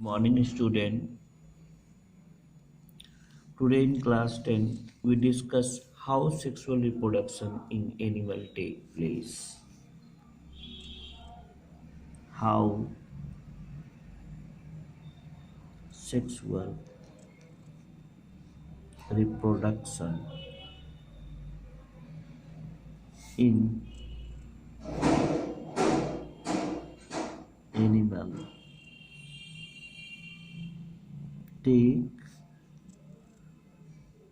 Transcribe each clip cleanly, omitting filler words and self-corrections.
Morning student. Today in class 10 we discuss how sexual reproduction in animal take place. How sexual reproduction in animal take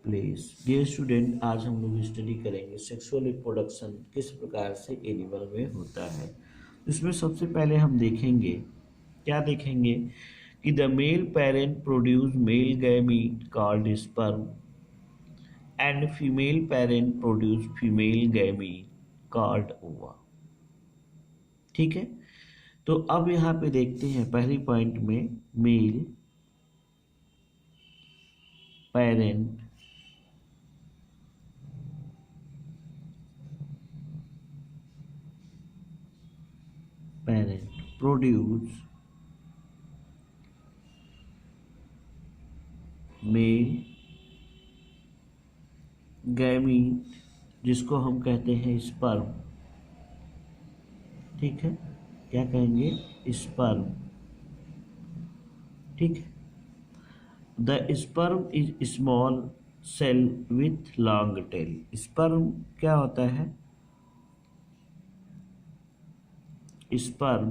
place. Dear student, आज हम लोग study करेंगे sexual reproduction किस प्रकार से animal में होता है। इसमें सबसे पहले हम देखेंगे, क्या देखेंगे कि the male parent produce male gamete called sperm and female parent produce female gamete called ओवा। ठीक है, तो अब यहाँ पे देखते हैं पहली पॉइंट में male parent produce male gamete जिसको हम कहते हैं स्पर्म। ठीक है, क्या कहेंगे? स्पर्म। ठीक है, the sperm is small cell with long tail. Sperm क्या होता है? Sperm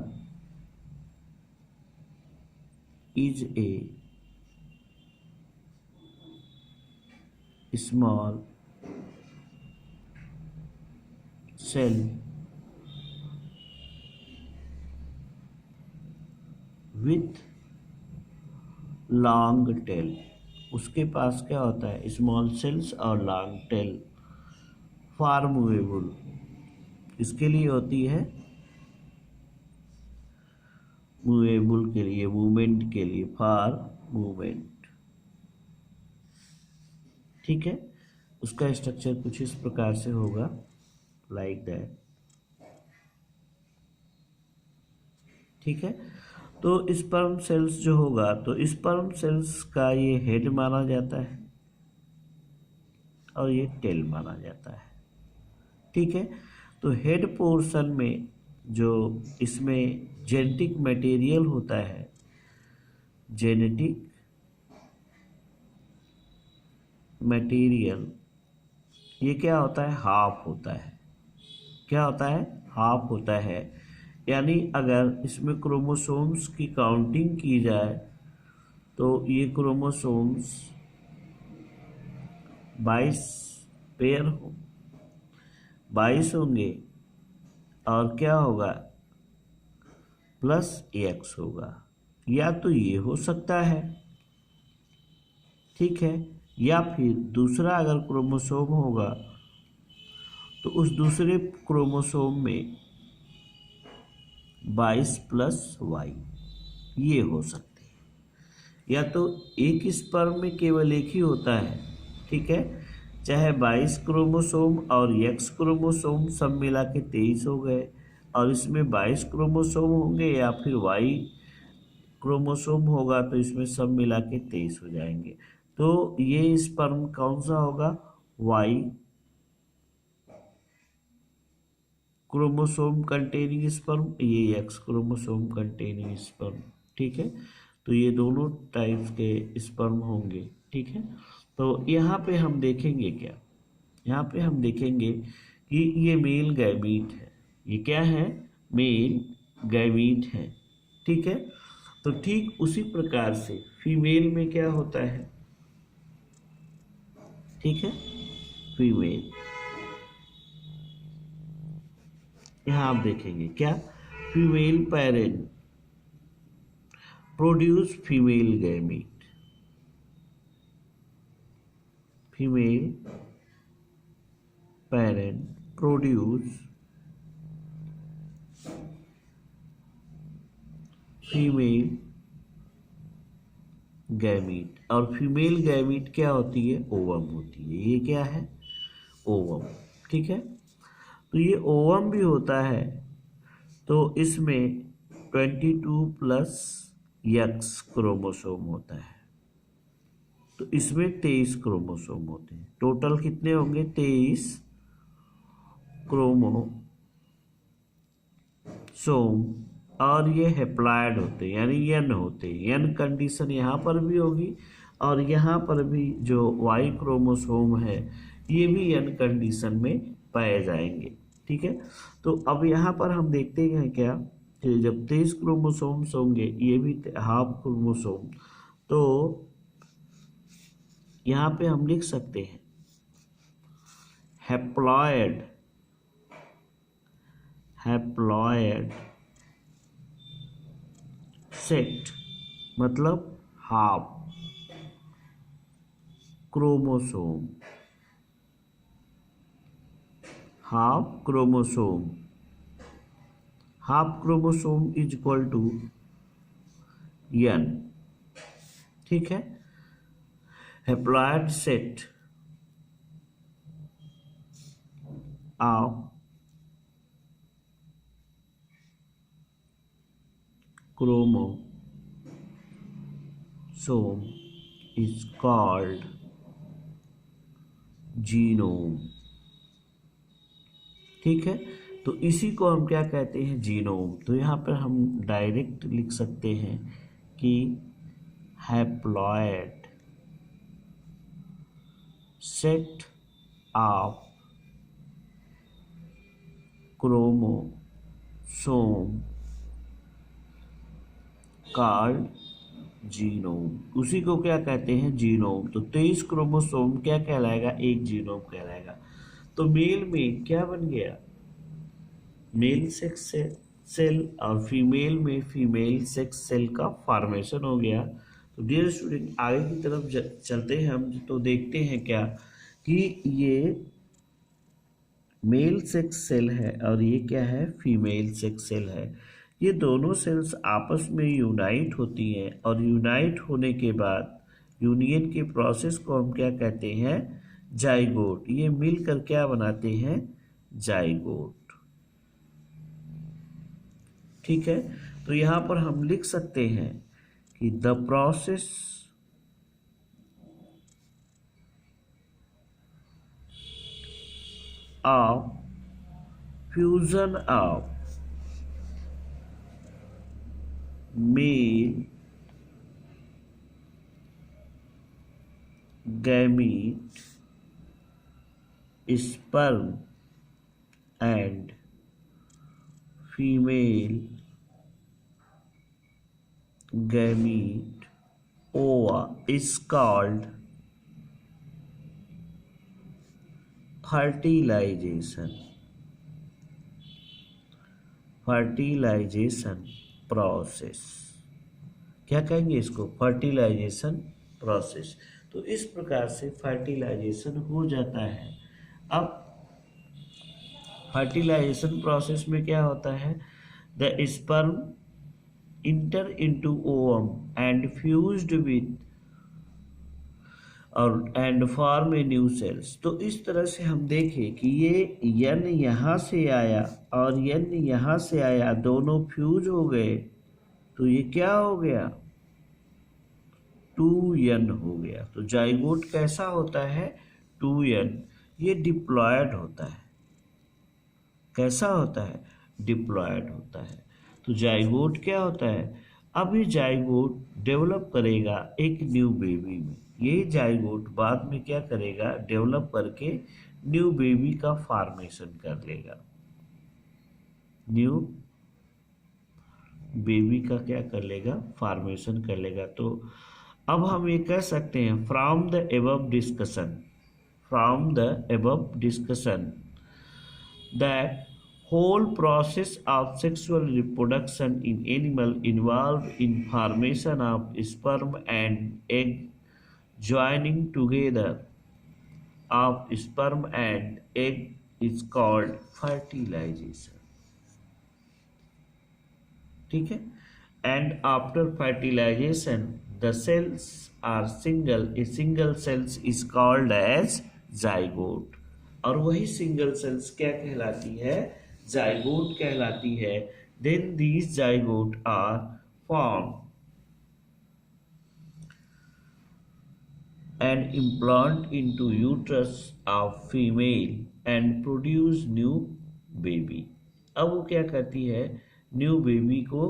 is a small cell with long tail। उसके पास क्या होता है? स्मॉल सेल्स और लॉन्ग टेल। फॉर मूवेबल, इसके लिए होती है मूवेबल के लिए, मूवमेंट के लिए, फॉर मूवमेंट। ठीक है, उसका स्ट्रक्चर कुछ इस प्रकार से होगा, लाइक दैट। ठीक है, तो स्पर्म सेल्स जो होगा, तो स्पर्म सेल्स का ये हेड माना जाता है और ये टेल माना जाता है। ठीक है, तो हेड पोर्शन में जो इसमें जेनेटिक मटेरियल होता है, जेनेटिक मटेरियल, ये क्या होता है? हाफ होता है। क्या होता है? हाफ होता है। यानी अगर इसमें क्रोमोसोम्स की काउंटिंग की जाए तो ये क्रोमोसोम्स 22 पेयर हो, 22 होंगे और क्या होगा? प्लस एक्स होगा। या तो ये हो सकता है, ठीक है, या फिर दूसरा अगर क्रोमोसोम होगा तो उस दूसरे क्रोमोसोम में 22 प्लस वाई, ये हो सकते हैं। या तो एक स्पर्म में केवल एक ही होता है, ठीक है, चाहे 22 क्रोमोसोम और एक्स क्रोमोसोम सब मिला के 23 हो गए, और इसमें 22 क्रोमोसोम होंगे, या फिर वाई क्रोमोसोम होगा तो इसमें सब मिला के 23 हो जाएंगे। तो ये स्पर्म कौन सा होगा? वाई क्रोमोसोम कंटेनिंग स्पर्म, ये एक्स क्रोमोसोम कंटेनिंग स्पर्म। ठीक है, तो ये दोनों टाइप्स के स्पर्म होंगे। ठीक है, तो यहाँ पे हम देखेंगे क्या? यहाँ पे हम देखेंगे कि ये मेल गैमीट है। ये क्या है? मेल गैमीट है। ठीक है, तो ठीक उसी प्रकार से फीमेल में क्या होता है? ठीक है, फीमेल, यहाँ आप देखेंगे क्या? Female parent produce female gamete. Female parent produce female gamete. और फीमेल गैमीट क्या होती है? ओवम होती है। ये क्या है? ओवम। ठीक है, तो ये ओवम भी होता है, तो इसमें 22 प्लस एक्स क्रोमोसोम होता है। तो इसमें 23 क्रोमोसोम होते हैं। टोटल कितने होंगे? 23 क्रोमोसोम। और ये हेप्लॉयड होते हैं, यानी एन होते हैं। एन कंडीशन यहाँ पर भी होगी और यहाँ पर भी जो वाई क्रोमोसोम है ये भी एन कंडीशन में पाए जाएंगे। ठीक है, तो अब यहाँ पर हम देखते हैं क्या कि जब 23 क्रोमोसोम्स होंगे, ये भी हाफ क्रोमोसोम, तो यहाँ पे हम लिख सकते हैं हैप्लॉयड, हैप्लॉयड सेट मतलब half chromosome, half chromosome, half chromosome is equal to N. ठीक है, haploid set of chromosome is called genome. ठीक है, तो इसी को हम क्या कहते हैं? जीनोम। तो यहाँ पर हम डायरेक्ट लिख सकते हैं कि haploid set of chromosome called genome. उसी को क्या कहते हैं? जीनोम। तो 23 क्रोमोसोम क्या कहलाएगा? एक जीनोम कहलाएगा। तो मेल में क्या बन गया? मेल सेक्स सेल और फीमेल में फीमेल सेक्स सेल का फॉर्मेशन हो गया। तो डियर स्टूडेंट, आगे की तरफ चलते हैं हम, तो देखते हैं क्या कि ये मेल सेक्स सेल है और ये क्या है? फीमेल सेक्स सेल है। ये दोनों सेल्स आपस में यूनाइट होती हैं और यूनाइट होने के बाद यूनियन के प्रोसेस को हम क्या कहते हैं? जाइगोट। ये मिलकर क्या बनाते हैं? जाइगोट। ठीक है, तो यहाँ पर हम लिख सकते हैं कि the process of fusion of male gamete sperm and female gamete ova is called fertilization, fertilization process. क्या कहेंगे इसको? Fertilization process. तो इस प्रकार से फर्टिलाइजेशन हो जाता है। अब फर्टिलाइजेशन प्रोसेस में क्या होता है? The sperm enter into ovum and fused with और and form a new cells. तो इस तरह से हम देखें कि ये यन यहाँ से आया और यन यहाँ से आया, दोनों फ्यूज हो गए, तो ये क्या हो गया? 2n हो गया। तो जाइगोट कैसा होता है? 2n। ये डिप्लॉयड होता है। कैसा होता है? डिप्लॉयड होता है। तो जाइगोट क्या होता है? अब ये जाइगोट डेवलप करेगा एक न्यू बेबी में। ये जाइगोट बाद में क्या करेगा? डेवलप करके न्यू बेबी का फॉर्मेशन कर लेगा। न्यू बेबी का क्या कर लेगा? फॉर्मेशन कर लेगा। तो अब हम ये कह सकते हैं from the above discussion, from the above discussion that whole process of sexual reproduction in animal involve in formation of sperm and egg joining together of sperm and egg is called fertilization। ठीक है, and after fertilization the cells are single, a single cells is called as zygote। और वही single sales क्या कहलाती है? Zygote कहलाती है। Then these zygote are form and implant into uterus of female and produce new baby। अब वो क्या करती है, न्यू बेबी को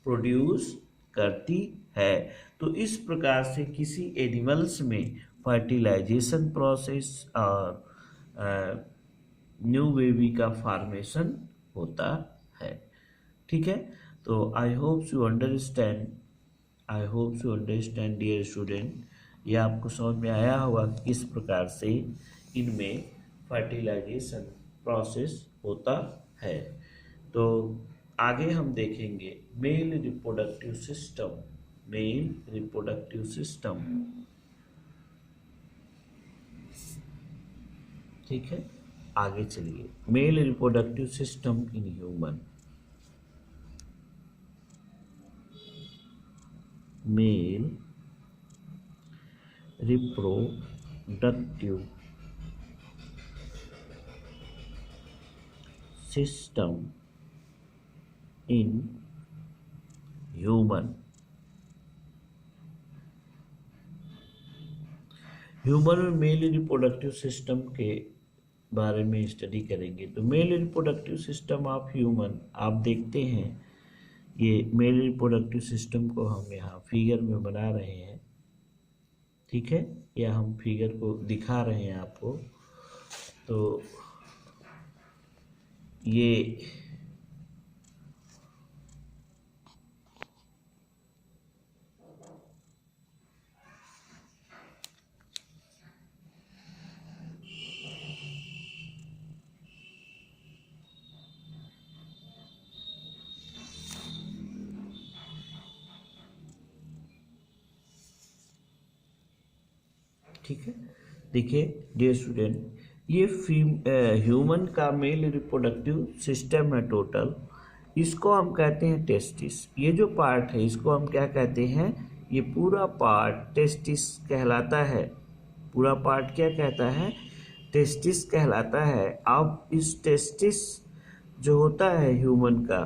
प्रोड्यूस करती है। तो इस प्रकार से किसी एनिमल्स में फर्टिलाइजेशन प्रोसेस और न्यू बेबी का फॉर्मेशन होता है। ठीक है, तो I hope you understand dear student, ये आपको समझ में आया होगा कि किस प्रकार से इनमें फर्टिलाइजेशन प्रोसेस होता है। तो आगे हम देखेंगे mail reproductive system. Mail reproductive system, ठीक है, आगे चलिए। Mail reproductive system in human. Mail reproductive system in human. Human में मेल रिप्रोडक्टिव सिस्टम के बारे में स्टडी करेंगे। तो mail reproductive system of human, आप देखते हैं ये मेल रिप्रोडक्टिव सिस्टम को हम यहाँ फिगर में बना रहे हैं। ठीक है, या हम फिगर को दिखा रहे हैं आपको। तो ये ठीक है, देखिए डियर स्टूडेंट, ये ह्यूमन का मेल रिप्रोडक्टिव सिस्टम है टोटल। इसको हम कहते हैं टेस्टिस। ये जो पार्ट है इसको हम क्या कहते हैं, ये पूरा पार्ट टेस्टिस कहलाता है। पूरा पार्ट क्या कहता है, टेस्टिस कहलाता है। अब इस टेस्टिस जो होता है ह्यूमन का,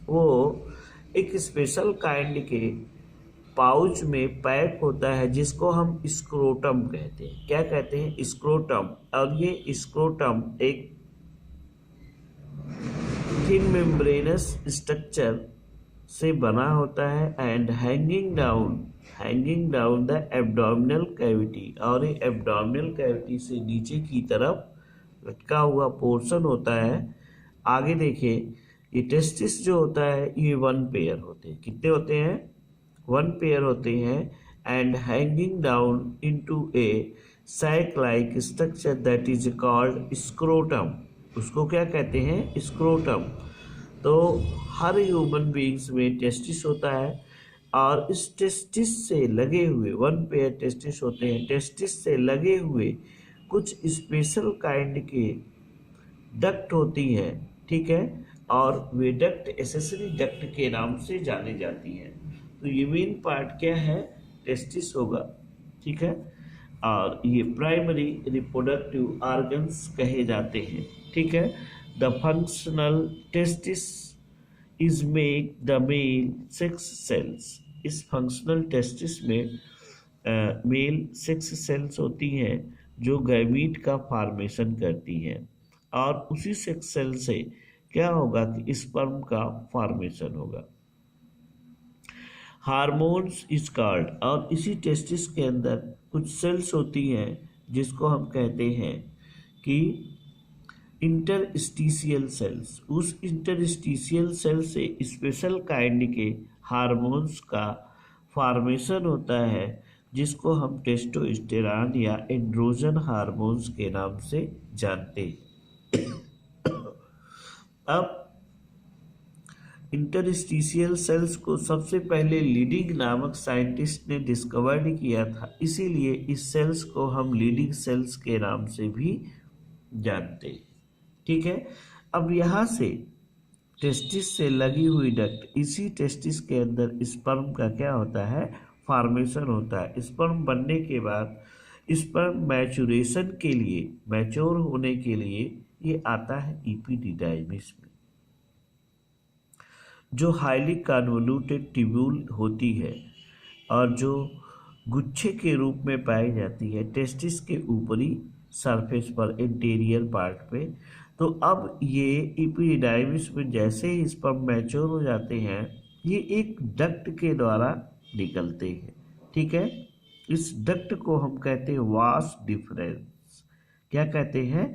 वो एक स्पेशल काइंड के पाउच में पैक होता है जिसको हम स्क्रोटम कहते हैं। क्या कहते हैं, स्क्रोटम। और ये स्क्रोटम एक थिन मेम्ब्रेनस स्ट्रक्चर से बना होता है and hanging down the abdominal cavity. और ये एब्डोमिनल कैविटी से नीचे की तरफ लटका हुआ पोर्शन होता है। आगे देखिए, ये टेस्टिस जो होता है ये 1 पेयर होते हैं। कितने होते हैं, 1 पेयर होते हैं। And hanging down into a sac like structure that is called scrotum. उसको क्या कहते हैं, स्क्रोटम। तो हर ह्यूमन बीइंग्स में टेस्टिस होता है और इस टेस्टिस से लगे हुए 1 पेयर टेस्टिस होते हैं। टेस्टिस से लगे हुए कुछ स्पेशल काइंड के डक्ट होती हैं। ठीक है, और वे डक्ट एसेसरी डक्ट के नाम से जानी जाती हैं। तो ये मेन पार्ट क्या है, टेस्टिस होगा। ठीक है, और ये प्राइमरी रिप्रोडक्टिव ऑर्गन्स कहे जाते हैं। ठीक है, the functional testis is make the male sex cells. इस फंक्शनल टेस्टिस में मेल सेक्स सेल्स होती हैं जो गैमीट का फॉर्मेशन करती हैं। और उसी सेक्स सेल से क्या होगा कि स्पर्म का फॉर्मेशन होगा। Hormones is called. और इसी टेस्टिस के अंदर कुछ सेल्स होती हैं जिसको हम कहते हैं कि इंटरस्टिशियल सेल्स। उस इंटरस्टिशियल सेल से स्पेशल काइंड के हार्मोन्स का फॉर्मेशन होता है जिसको हम टेस्टोस्टेरॉन या एंड्रोजन हार्मोन्स के नाम से जानते हैं। अब इंटरस्टिशियल सेल्स को सबसे पहले लीडिंग नामक साइंटिस्ट ने डिस्कवर्ड किया था, इसीलिए इस सेल्स को हम लीडिंग सेल्स के नाम से भी जानते हैं। ठीक है, अब यहाँ से टेस्टिस से लगी हुई डक्ट, इसी टेस्टिस के अंदर स्पर्म का क्या होता है, फॉर्मेशन होता है। स्पर्म बनने के बाद स्पर्म मैचुरेशन के लिए, मैच्योर होने के लिए ये आता है इपिडिडाइमिस में, जो हाईली कन्वोल्यूटेड ट्यूब्यूल होती है और जो गुच्छे के रूप में पाई जाती है टेस्टिस के ऊपरी सरफेस पर, इंटीरियर पार्ट पे। तो अब ये एपिडिडाइमिस में जैसे ही स्पर्म मैच्योर हो जाते हैं, ये एक डक्ट के द्वारा निकलते हैं। ठीक है, इस डक्ट को हम कहते हैं वास डिफरेंस। क्या कहते हैं?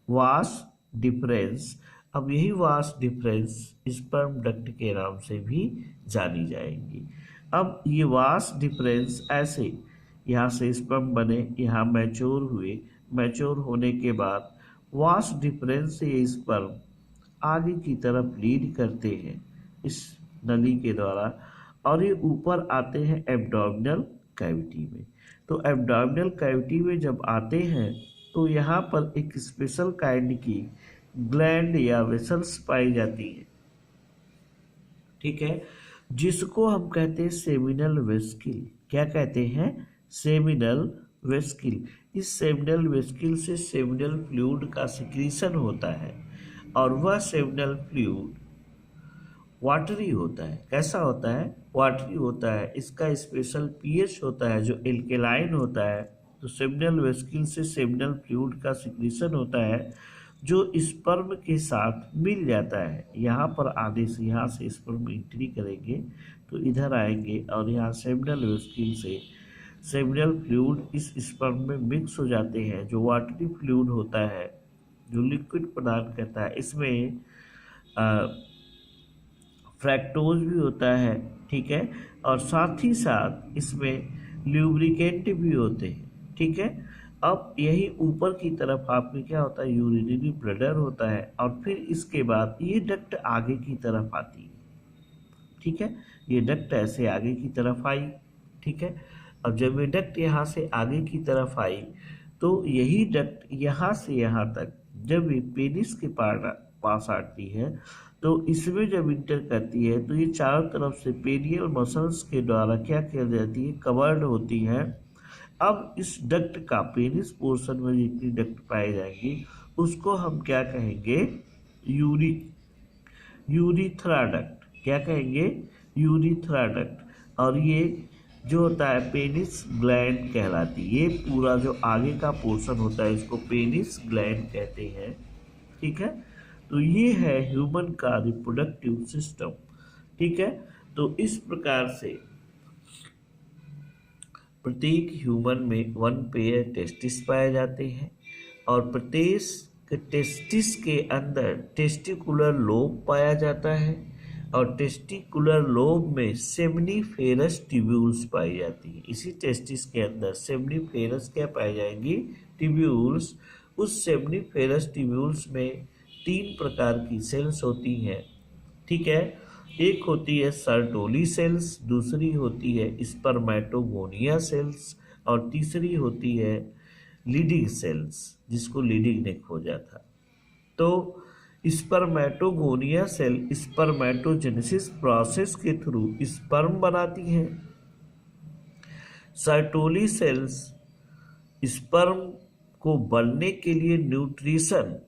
Vas deferens. अब यही वास डिफरेंस स्पर्म डक्ट के नाम से भी जानी जाएंगी। अब ये वास डिफरेंस ऐसे यहाँ से स्पर्म बने, यहाँ मैच्योर हुए, मैच्योर होने के बाद वास डिफरेंस से ये स्पर्म आगे की तरफ लीड करते हैं इस नली के द्वारा, और ये ऊपर आते हैं एब्डोमिनल कैविटी में। तो एब्डोमिनल कैविटी में जब आते हैं तो यहाँ पर एक स्पेशल काइंड की ग्लैंड या वेसल्स पाई जाती है। ठीक है, जिसको हम कहते हैं सेमिनल वेस्किल। क्या कहते हैं? सेमिनल वेस्किल। इस सेमिनल वेस्किल से सेमिनल फ्लूइड का सिक्रीशन होता है, और वह सेमिनल फ्लूइड वाटरी होता है। कैसा होता है? वाटरी होता है। इसका स्पेशल पीएच होता है जो एल्केलाइन होता है। तो सेमिनल वेस्किल से सेमिनल फ्लूइड का सिक्रीशन होता है जो स्पर्म के साथ मिल जाता है। यहाँ पर आने से, यहाँ से स्पर्म एंट्री करेंगे तो इधर आएंगे, और यहाँ सेमिनल वेस्किल से सेमिनल फ्लूइड इस स्पर्म में मिक्स हो जाते हैं, जो वाटरी फ्लूइड होता है, जो लिक्विड प्रदान करता है। इसमें फ्रैक्टोज भी होता है। ठीक है, और साथ ही साथ इसमें ल्यूब्रिकेंट भी होते हैं। ठीक है, अब यही ऊपर की तरफ आपके क्या होता है? यूरिनरी ब्लडर होता है, और फिर इसके बाद ये डक्ट आगे की तरफ आती है। ठीक है, ये डक्ट ऐसे आगे की तरफ आई। ठीक है, अब जब ये डक्ट यहाँ से आगे की तरफ आई तो यही डक्ट यहाँ से यहाँ तक जब ये पेनिस के पास आती है तो इसमें जब इंटर करती है तो ये चारों तरफ से पेनियल मसल्स के द्वारा क्या किया जाती है? कवर्ड होती है। अब इस डक्ट का पेनिस पोर्शन में जितनी डक्ट पाई जाएगी उसको हम क्या कहेंगे? Urethra duct. क्या कहेंगे? Urethra duct. और ये जो होता है पेनिस ग्लैंड कहलाती है। ये पूरा जो आगे का पोर्शन होता है इसको पेनिस ग्लैंड कहते हैं। ठीक है, तो ये है ह्यूमन का रिप्रोडक्टिव सिस्टम। ठीक है, तो इस प्रकार से प्रत्येक ह्यूमन में 1 पेयर टेस्टिस पाए जाते हैं, और प्रत्येक टेस्टिस के अंदर टेस्टिकुलर लोब पाया जाता है, और टेस्टिकुलर लोब में सेमनीफेरस ट्यूब्यूल्स पाई जाती है। इसी टेस्टिस के अंदर सेमनीफेरस क्या पाई जाएंगी? ट्यूब्यूल्स। उस सेमनीफेरस ट्यूब्यूल्स में 3 प्रकार की सेल्स होती हैं। ठीक है, एक होती है सर्टोली सेल्स, दूसरी होती है स्पर्मेटोगोनिया सेल्स, और तीसरी होती है लीडिंग सेल्स, जिसको लीडिंग ने खोजा था। तो स्पर्मेटोगोनिया सेल स्पर्मेटोजेनेसिस प्रोसेस के थ्रू स्पर्म बनाती हैं। सर्टोली सेल्स स्पर्म को बनने के लिए न्यूट्रिशन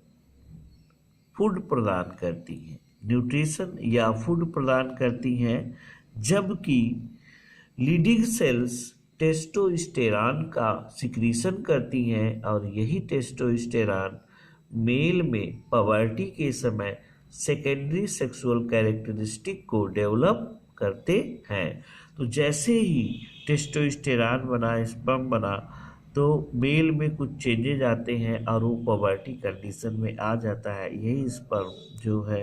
फूड प्रदान करती हैं, न्यूट्रिशन या फूड प्रदान करती हैं, जबकि लीडिंग सेल्स टेस्टोस्टेरॉन का सिक्रीशन करती हैं, और यही टेस्टोस्टेरॉन मेल में पबर्टी के समय सेकेंडरी सेक्सुअल कैरेक्टरिस्टिक को डेवलप करते हैं। तो जैसे ही टेस्टोस्टेरॉन बना, स्पर्म बना, तो मेल में कुछ चेंजेज आते हैं और वो पबर्टी कंडीशन में आ जाता है। यही स्पर्म जो है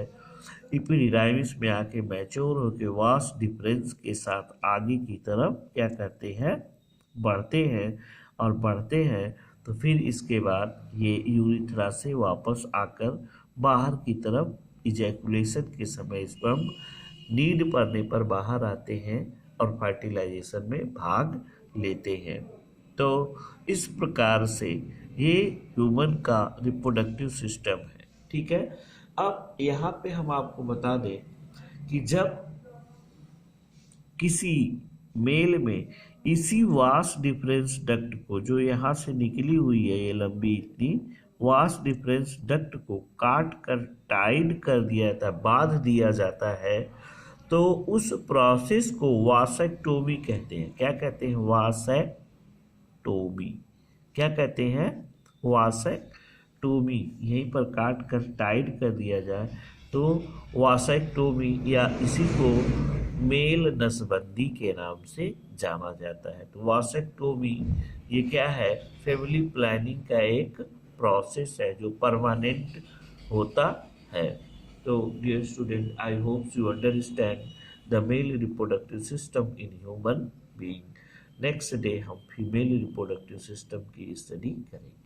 एपिडिडाइमिस में आके मैच्योर होकर वास डिफरेंस के साथ आगे की तरफ क्या करते हैं? बढ़ते हैं, और बढ़ते हैं तो फिर इसके बाद ये यूरिथ्रा से वापस आकर बाहर की तरफ इजैकुलेशन के समय स्पर्म नीड पड़ने पर बाहर आते हैं और फर्टिलाइजेशन में भाग लेते हैं। तो इस प्रकार से ये ह्यूमन का रिप्रोडक्टिव सिस्टम है। ठीक है, अब यहाँ पे हम आपको बता दें कि जब किसी मेल में इसी वास डिफरेंस डक्ट को, जो यहाँ से निकली हुई है ये लंबी इतनी वास डिफरेंस डक्ट को काट कर टाइड कर दिया जाता है, बांध दिया जाता है, तो उस प्रोसेस को वासेक्टोमी कहते हैं। क्या कहते हैं? वासेक्टोमी। क्या कहते हैं? वासेक्टोमी। यहीं पर काट कर टाइट कर दिया जाए तो वासेक्टोमी, या इसी को मेल नसबंदी के नाम से जाना जाता है। तो वासेक्टोमी ये क्या है? फैमिली प्लानिंग का एक प्रोसेस है जो परमानेंट होता है। तो dear student, I hope you understand the male reproductive system in human being. Next day हम फीमेल रिप्रोडक्टिव सिस्टम की स्टडी करेंगे।